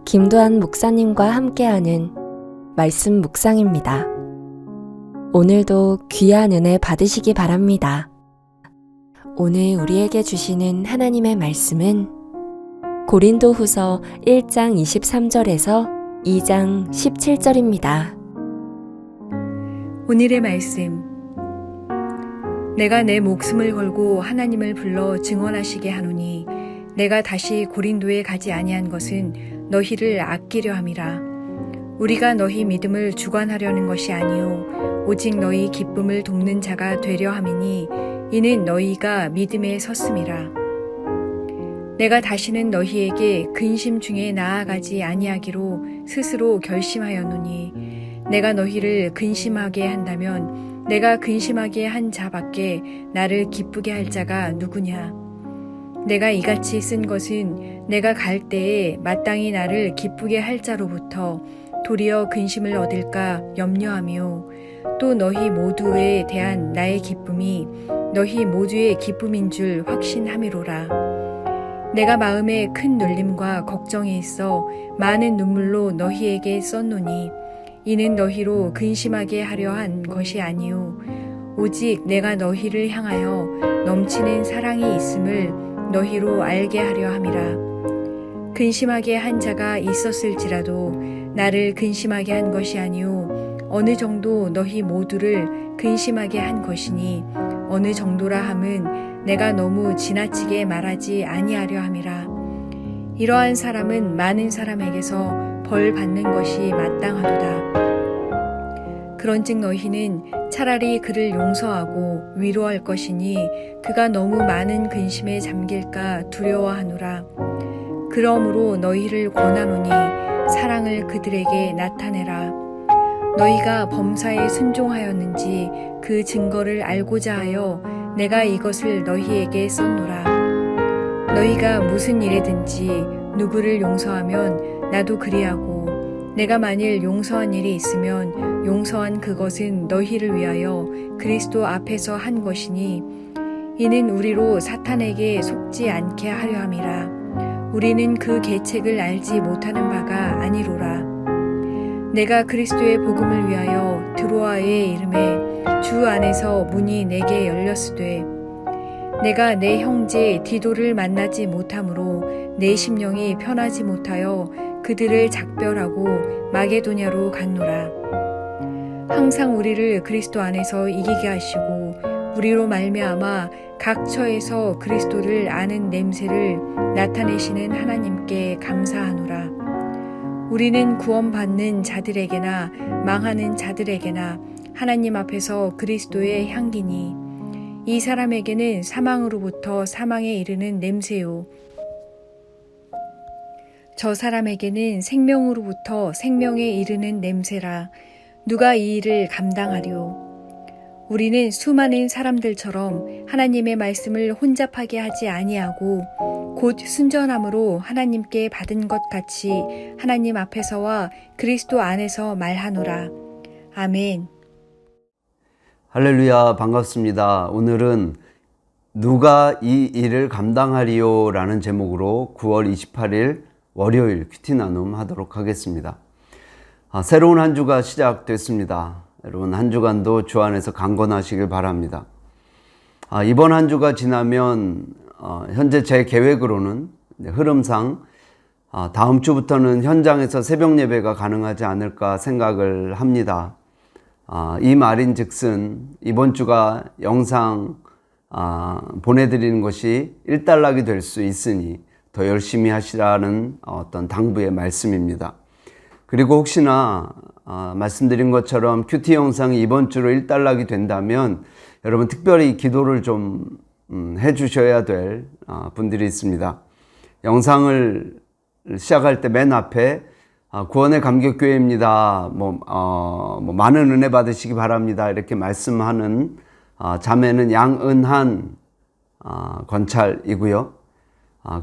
김도한 목사님과 함께하는 말씀 묵상입니다. 오늘도 귀한 은혜 받으시기 바랍니다. 오늘 우리에게 주시는 하나님의 말씀은 고린도후서 1장 23절에서 2장 17절입니다. 오늘의 말씀. 내가 내 목숨을 걸고 하나님을 불러 증언하시게 하노니 내가 다시 고린도에 가지 아니한 것은 너희를 아끼려 함이라. 우리가 너희 믿음을 주관하려는 것이 아니요 오직 너희 기쁨을 돕는 자가 되려 함이니 이는 너희가 믿음에 섰음이라. 내가 다시는 너희에게 근심 중에 나아가지 아니하기로 스스로 결심하였노니 내가 너희를 근심하게 한다면 내가 근심하게 한 자밖에 나를 기쁘게 할 자가 누구냐. 내가 이같이 쓴 것은 내가 갈 때에 마땅히 나를 기쁘게 할 자로부터 도리어 근심을 얻을까 염려하며 또 너희 모두에 대한 나의 기쁨이 너희 모두의 기쁨인 줄 확신함이로라. 내가 마음에 큰 눌림과 걱정이 있어 많은 눈물로 너희에게 썼노니 이는 너희로 근심하게 하려 한 것이 아니요 오직 내가 너희를 향하여 넘치는 사랑이 있음을 너희로 알게 하려 함이라. 근심하게 한 자가 있었을지라도 나를 근심하게 한 것이 아니요 어느 정도 너희 모두를 근심하게 한 것이니 어느 정도라 함은 내가 너무 지나치게 말하지 아니하려 함이라. 이러한 사람은 많은 사람에게서 벌 받는 것이 마땅하도다. 그런즉 너희는 차라리 그를 용서하고 위로할 것이니 그가 너무 많은 근심에 잠길까 두려워하노라. 그러므로 너희를 권하노니 사랑을 그들에게 나타내라. 너희가 범사에 순종하였는지 그 증거를 알고자 하여 내가 이것을 너희에게 썼노라. 너희가 무슨 일에든지 누구를 용서하면 나도 그리하고 내가 만일 용서한 일이 있으면 용서한 그것은 너희를 위하여 그리스도 앞에서 한 것이니 이는 우리로 사탄에게 속지 않게 하려 함이라. 우리는 그 계책을 알지 못하는 바가 아니로라. 내가 그리스도의 복음을 위하여 드로아의 이름에 주 안에서 문이 내게 열렸으되 내가 내 형제 디도를 만나지 못하므로 내 심령이 편하지 못하여 그들을 작별하고 마게도냐로 갔노라. 항상 우리를 그리스도 안에서 이기게 하시고 우리로 말미암아 각 처에서 그리스도를 아는 냄새를 나타내시는 하나님께 감사하노라. 우리는 구원받는 자들에게나 망하는 자들에게나 하나님 앞에서 그리스도의 향기니 이 사람에게는 사망으로부터 사망에 이르는 냄새요 저 사람에게는 생명으로부터 생명에 이르는 냄새라. 누가 이 일을 감당하리요. 우리는 수많은 사람들처럼 하나님의 말씀을 혼잡하게 하지 아니하고 곧 순전함으로 하나님께 받은 것 같이 하나님 앞에서와 그리스도 안에서 말하노라. 아멘. 할렐루야, 반갑습니다. 오늘은 누가 이 일을 감당하리요? 라는 제목으로 9월 28일 월요일 큐티 나눔 하도록 하겠습니다. 새로운 한 주가 시작됐습니다. 여러분 한 주간도 주 안에서 강건하시길 바랍니다. 이번 한 주가 지나면 현재 제 계획으로는 흐름상 다음 주부터는 현장에서 새벽 예배가 가능하지 않을까 생각을 합니다. 이 말인 즉슨 이번 주가 영상 보내드리는 것이 일단락이 될 수 있으니 더 열심히 하시라는 어떤 당부의 말씀입니다. 그리고 혹시나 말씀드린 것처럼 큐티 영상이 이번 주로 일단락이 된다면 여러분 특별히 기도를 좀 해주셔야 될 분들이 있습니다. 영상을 시작할 때 맨 앞에 구원의 감격교회입니다. 많은 은혜 받으시기 바랍니다. 이렇게 말씀하는 자매는 양은한 권찰이고요.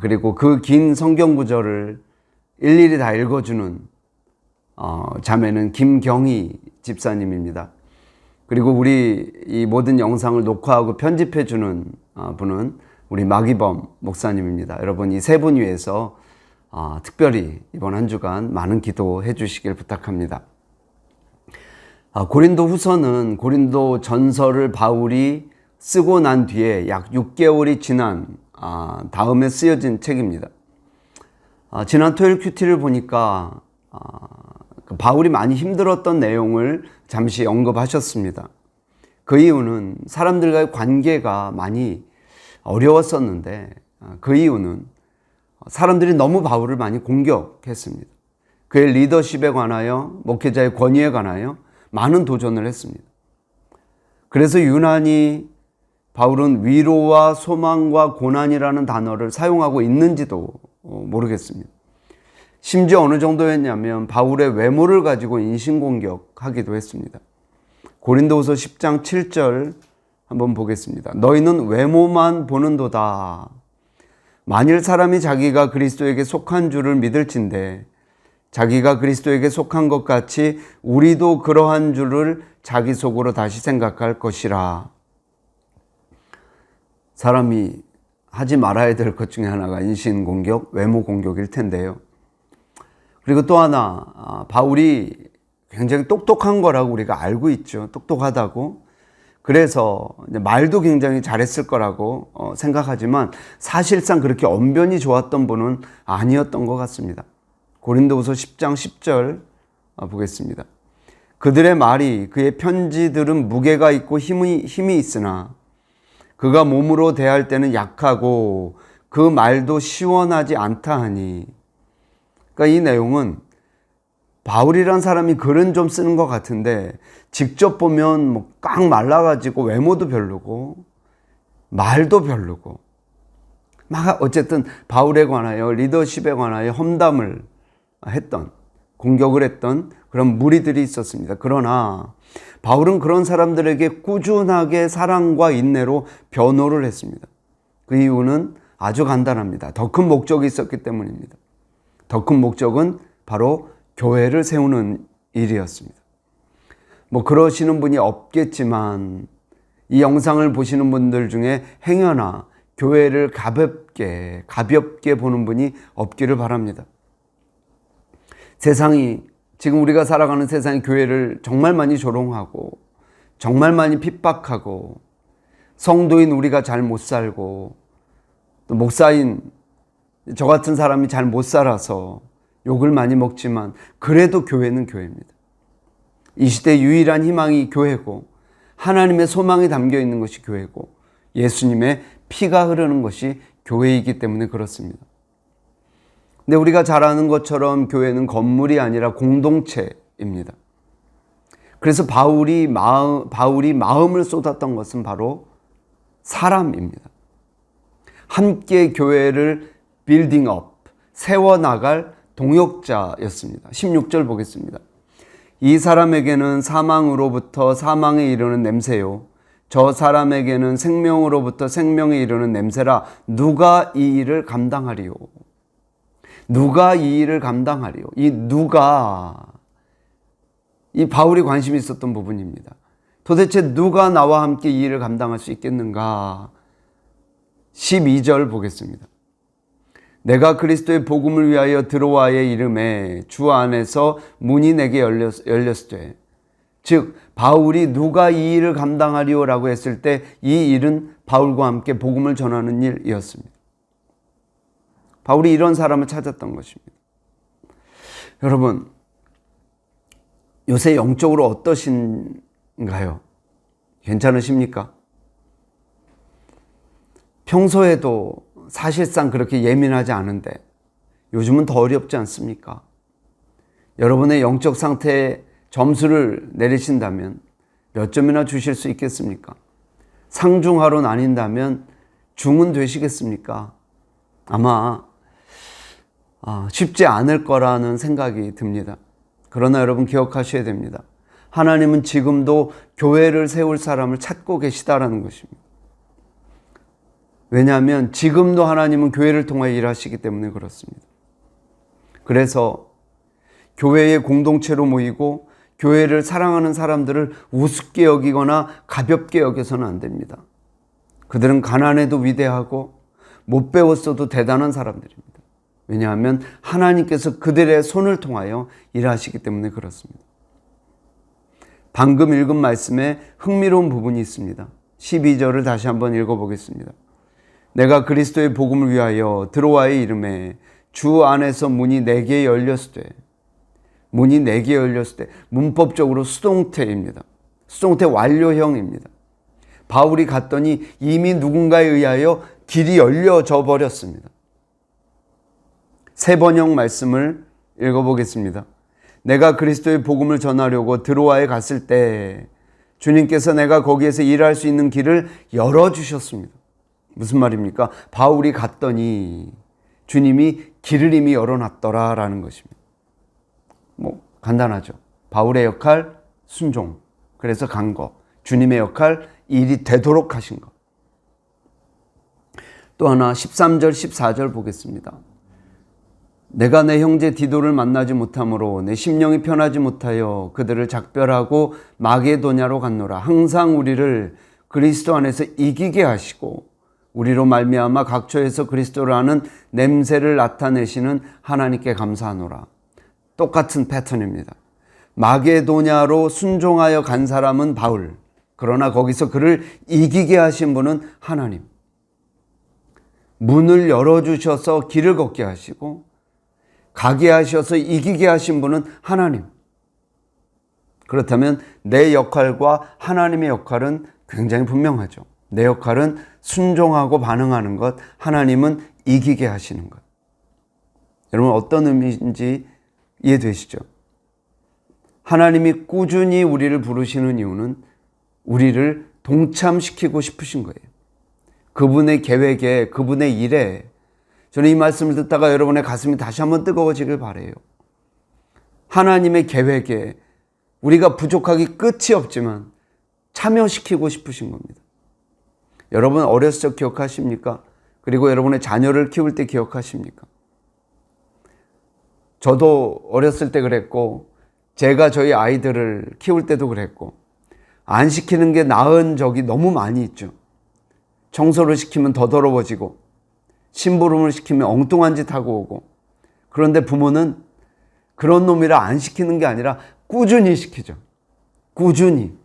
그리고 그 긴 성경 구절을 일일이 다 읽어주는 자매는 김경희 집사님입니다. 그리고 우리 이 모든 영상을 녹화하고 편집해주는 분은 우리 마기범 목사님입니다. 여러분 이 세 분 위해서 특별히 이번 한 주간 많은 기도해 주시길 부탁합니다. 고린도 후서는 고린도 전서를 바울이 쓰고 난 뒤에 약 6개월이 지난 다음에 쓰여진 책입니다. 지난 토요일 큐티를 보니까 바울이 많이 힘들었던 내용을 잠시 언급하셨습니다. 그 이유는 사람들과의 관계가 많이 어려웠었는데 그 이유는 사람들이 너무 바울을 많이 공격했습니다. 그의 리더십에 관하여, 목회자의 권위에 관하여 많은 도전을 했습니다. 그래서 유난히 바울은 위로와 소망과 고난이라는 단어를 사용하고 있는지도 모르겠습니다. 심지어 어느 정도였냐면 바울의 외모를 가지고 인신공격하기도 했습니다. 고린도후서 10장 7절 한번 보겠습니다. 너희는 외모만 보는도다. 만일 사람이 자기가 그리스도에게 속한 줄을 믿을진대 자기가 그리스도에게 속한 것 같이 우리도 그러한 줄을 자기 속으로 다시 생각할 것이라. 사람이 하지 말아야 될 것 중에 하나가 인신공격, 외모공격일 텐데요. 그리고 또 하나, 바울이 굉장히 똑똑한 거라고 우리가 알고 있죠. 똑똑하다고. 그래서 말도 굉장히 잘했을 거라고 생각하지만 사실상 그렇게 언변이 좋았던 분은 아니었던 것 같습니다. 고린도후서 10장 10절 보겠습니다. 그들의 말이 그의 편지들은 무게가 있고 힘이 있으나 그가 몸으로 대할 때는 약하고 그 말도 시원하지 않다 하니. 그러니까 이 내용은 바울이란 사람이 글은 좀 쓰는 것 같은데 직접 보면 뭐 꽉 말라가지고 외모도 별로고 말도 별로고 막 어쨌든 바울에 관하여 리더십에 관하여 험담을 했던, 공격을 했던 그런 무리들이 있었습니다. 그러나 바울은 그런 사람들에게 꾸준하게 사랑과 인내로 변호를 했습니다. 그 이유는 아주 간단합니다. 더 큰 목적이 있었기 때문입니다. 더 큰 목적은 바로 교회를 세우는 일이었습니다. 뭐 그러시는 분이 없겠지만 이 영상을 보시는 분들 중에 행여나 교회를 가볍게 보는 분이 없기를 바랍니다. 세상이, 지금 우리가 살아가는 세상이 교회를 정말 많이 조롱하고 정말 많이 핍박하고 성도인 우리가 잘 못 살고 또 목사인 저 같은 사람이 잘 못 살아서 욕을 많이 먹지만 그래도 교회는 교회입니다. 이 시대 유일한 희망이 교회고 하나님의 소망이 담겨 있는 것이 교회고 예수님의 피가 흐르는 것이 교회이기 때문에 그렇습니다. 근데 우리가 잘 아는 것처럼 교회는 건물이 아니라 공동체입니다. 그래서 바울이 마음을 쏟았던 것은 바로 사람입니다. 함께 교회를 빌딩업, 세워나갈 동역자였습니다. 16절 보겠습니다. 이 사람에게는 사망으로부터 사망에 이르는 냄새요. 저 사람에게는 생명으로부터 생명에 이르는 냄새라. 누가 이 일을 감당하리요? 누가 이 일을 감당하리요? 이 바울이 관심이 있었던 부분입니다. 도대체 누가 나와 함께 이 일을 감당할 수 있겠는가? 12절 보겠습니다. 내가 그리스도의 복음을 위하여 드로아에 이름에 주 안에서 문이 내게 열렸을 때, 즉 바울이 누가 이 일을 감당하리오라고 했을 때 이 일은 바울과 함께 복음을 전하는 일이었습니다. 바울이 이런 사람을 찾았던 것입니다. 여러분, 요새 영적으로 어떠신가요? 괜찮으십니까? 평소에도 사실상 그렇게 예민하지 않은데 요즘은 더 어렵지 않습니까? 여러분의 영적 상태에 점수를 내리신다면 몇 점이나 주실 수 있겠습니까? 상중하로 나뉜다면 중은 되시겠습니까? 아마 쉽지 않을 거라는 생각이 듭니다. 그러나 여러분 기억하셔야 됩니다. 하나님은 지금도 교회를 세울 사람을 찾고 계시다라는 것입니다. 왜냐하면 지금도 하나님은 교회를 통하여 일하시기 때문에 그렇습니다. 그래서 교회의 공동체로 모이고 교회를 사랑하는 사람들을 우습게 여기거나 가볍게 여겨서는 안 됩니다. 그들은 가난해도 위대하고 못 배웠어도 대단한 사람들입니다. 왜냐하면 하나님께서 그들의 손을 통하여 일하시기 때문에 그렇습니다. 방금 읽은 말씀에 흥미로운 부분이 있습니다. 12절을 다시 한번 읽어보겠습니다. 내가 그리스도의 복음을 위하여 드로아의 이름에 주 안에서 문이 내게 열렸을 때, 문이 내게 열렸을 때, 문법적으로 수동태입니다. 수동태 완료형입니다. 바울이 갔더니 이미 누군가에 의하여 길이 열려져 버렸습니다. 세 번역 말씀을 읽어보겠습니다. 내가 그리스도의 복음을 전하려고 드로아에 갔을 때 주님께서 내가 거기에서 일할 수 있는 길을 열어주셨습니다. 무슨 말입니까? 바울이 갔더니 주님이 길을 이미 열어놨더라라는 것입니다. 간단하죠. 바울의 역할, 순종. 그래서 간 거. 주님의 역할, 일이 되도록 하신 것. 또 하나 13절, 14절 보겠습니다. 내가 내 형제 디도를 만나지 못함으로 내 심령이 편하지 못하여 그들을 작별하고 마게도냐로 갔노라. 항상 우리를 그리스도 안에서 이기게 하시고 우리로 말미암아 각처에서 그리스도를 아는 냄새를 나타내시는 하나님께 감사하노라. 똑같은 패턴입니다. 마게도냐로 순종하여 간 사람은 바울. 그러나 거기서 그를 이기게 하신 분은 하나님. 문을 열어주셔서 길을 걷게 하시고 가게 하셔서 이기게 하신 분은 하나님. 그렇다면 내 역할과 하나님의 역할은 굉장히 분명하죠. 내 역할은 순종하고 반응하는 것, 하나님은 이기게 하시는 것. 여러분 어떤 의미인지 이해되시죠? 하나님이 꾸준히 우리를 부르시는 이유는 우리를 동참시키고 싶으신 거예요. 그분의 계획에, 그분의 일에. 저는 이 말씀을 듣다가 여러분의 가슴이 다시 한번 뜨거워지길 바라요. 하나님의 계획에 우리가 부족하기 끝이 없지만 참여시키고 싶으신 겁니다. 여러분 어렸을 적 기억하십니까? 그리고 여러분의 자녀를 키울 때 기억하십니까? 저도 어렸을 때 그랬고 제가 저희 아이들을 키울 때도 그랬고 안 시키는 게 나은 적이 너무 많이 있죠. 청소를 시키면 더 더러워지고 심부름을 시키면 엉뚱한 짓 하고 오고. 그런데 부모는 그런 놈이라 안 시키는 게 아니라 꾸준히 시키죠. 꾸준히.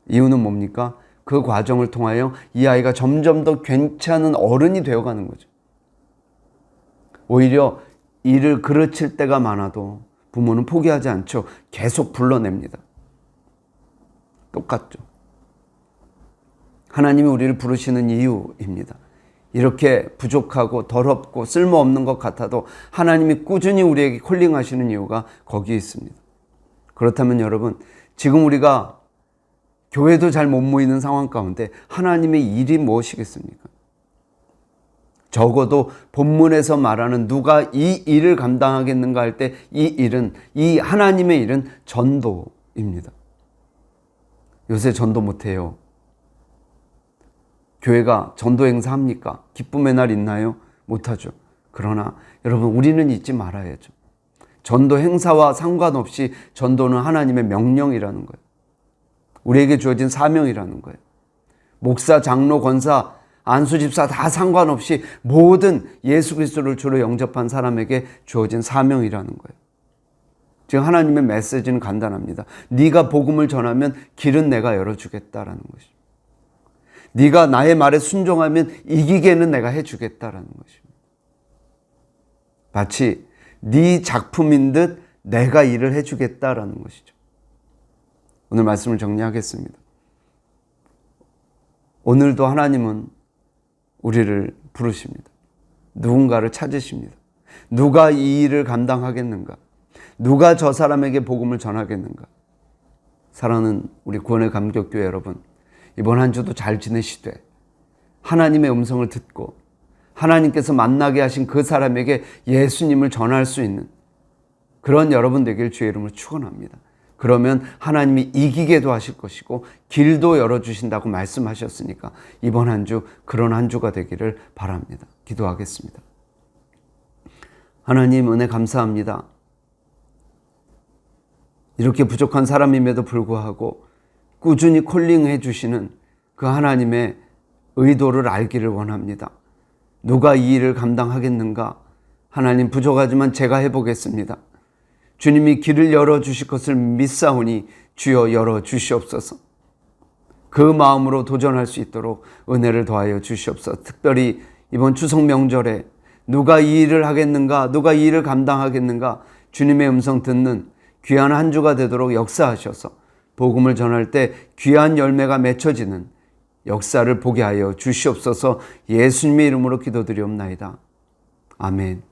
이유는 뭡니까? 그 과정을 통하여 이 아이가 점점 더 괜찮은 어른이 되어가는 거죠. 오히려 일을 그르칠 때가 많아도 부모는 포기하지 않죠. 계속 불러냅니다. 똑같죠. 하나님이 우리를 부르시는 이유입니다. 이렇게 부족하고 더럽고 쓸모없는 것 같아도 하나님이 꾸준히 우리에게 콜링하시는 이유가 거기에 있습니다. 그렇다면 여러분, 지금 우리가 교회도 잘 못 모이는 상황 가운데 하나님의 일이 무엇이겠습니까? 적어도 본문에서 말하는 누가 이 일을 감당하겠는가 할 때 이 일은, 이 하나님의 일은 전도입니다. 요새 전도 못해요. 교회가 전도 행사 합니까? 기쁨의 날 있나요? 못하죠. 그러나 여러분 우리는 잊지 말아야죠. 전도 행사와 상관없이 전도는 하나님의 명령이라는 거예요. 우리에게 주어진 사명이라는 거예요. 목사, 장로, 권사, 안수집사 다 상관없이 모든 예수 그리스도를 주로 영접한 사람에게 주어진 사명이라는 거예요. 지금 하나님의 메시지는 간단합니다. 네가 복음을 전하면 길은 내가 열어주겠다라는 것입니다. 네가 나의 말에 순종하면 이기게는 내가 해주겠다라는 것입니다. 마치 네 작품인 듯 내가 일을 해주겠다라는 것이죠. 오늘 말씀을 정리하겠습니다. 오늘도 하나님은 우리를 부르십니다. 누군가를 찾으십니다. 누가 이 일을 감당하겠는가? 누가 저 사람에게 복음을 전하겠는가? 사랑하는 우리 구원의 감격교회 여러분, 이번 한 주도 잘 지내시되 하나님의 음성을 듣고 하나님께서 만나게 하신 그 사람에게 예수님을 전할 수 있는 그런 여러분 되길 주의 이름으로 축원합니다. 그러면 하나님이 이기게도 하실 것이고 길도 열어주신다고 말씀하셨으니까 이번 한 주 그런 한 주가 되기를 바랍니다. 기도하겠습니다. 하나님 은혜 감사합니다. 이렇게 부족한 사람임에도 불구하고 꾸준히 콜링해 주시는 그 하나님의 의도를 알기를 원합니다. 누가 이 일을 감당하겠는가? 하나님, 부족하지만 제가 해보겠습니다. 주님이 길을 열어주실 것을 믿사오니 주여 열어주시옵소서. 그 마음으로 도전할 수 있도록 은혜를 더하여 주시옵소서. 특별히 이번 추석 명절에 누가 이 일을 하겠는가, 누가 이 일을 감당하겠는가, 주님의 음성 듣는 귀한 한 주가 되도록 역사하셔서 복음을 전할 때 귀한 열매가 맺혀지는 역사를 보게 하여 주시옵소서. 예수님의 이름으로 기도드리옵나이다. 아멘.